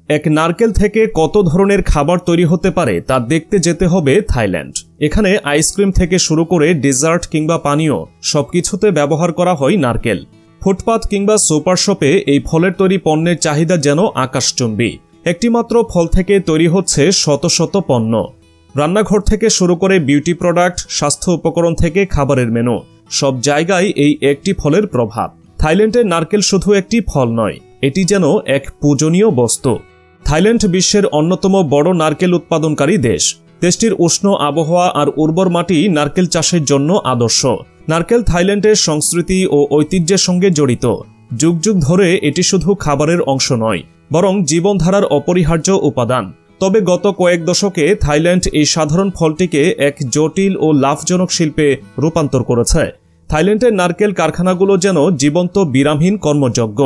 এক নারকেল থেকে কত ধরনের খাবার তৈরি হতে পারে তা দেখতে যেতে হবে থাইল্যান্ড। এখানে আইসক্রিম থেকে শুরু করে ডেজার্ট কিংবা পানীয় সবকিছুতে ব্যবহার করা হয় নারকেল। ফুটপাত কিংবা সুপার শপে এই ফলের তৈরি পণ্যের চাহিদা যেন আকাশচুম্বী। একটিমাত্র ফল থেকে তৈরি হচ্ছে শত শত পণ্য। রান্নাঘর থেকে শুরু করে বিউটি প্রোডাক্ট, স্বাস্থ্য উপকরণ থেকে খাবারের মেনু, সব জায়গায় এই একটি ফলের প্রভাব। থাইল্যান্ডের নারকেল শুধু একটি ফল নয়, এটি যেন এক পূজনীয় বস্তু। থাইল্যান্ড বিশ্বের অন্যতম বড় নারকেল উৎপাদনকারী দেশ। দেশটির উষ্ণ আবহাওয়া আর উর্বর মাটি নারকেল চাষের জন্য আদর্শ। নারকেল থাইল্যান্ডের সংস্কৃতি ও ঐতিহ্যের সঙ্গে জড়িত। যুগ যুগ ধরে এটি শুধু খাবারের অংশ নয়, বরং জীবনধারার অপরিহার্য উপাদান। তবে গত কয়েক দশকে থাইল্যান্ড এই সাধারণ ফলটিকে এক জটিল ও লাভজনক শিল্পে রূপান্তর করেছে। থাইল্যান্ডের নারকেল কারখানাগুলো যেন জীবন্ত বিরামহীন কর্মযজ্ঞ।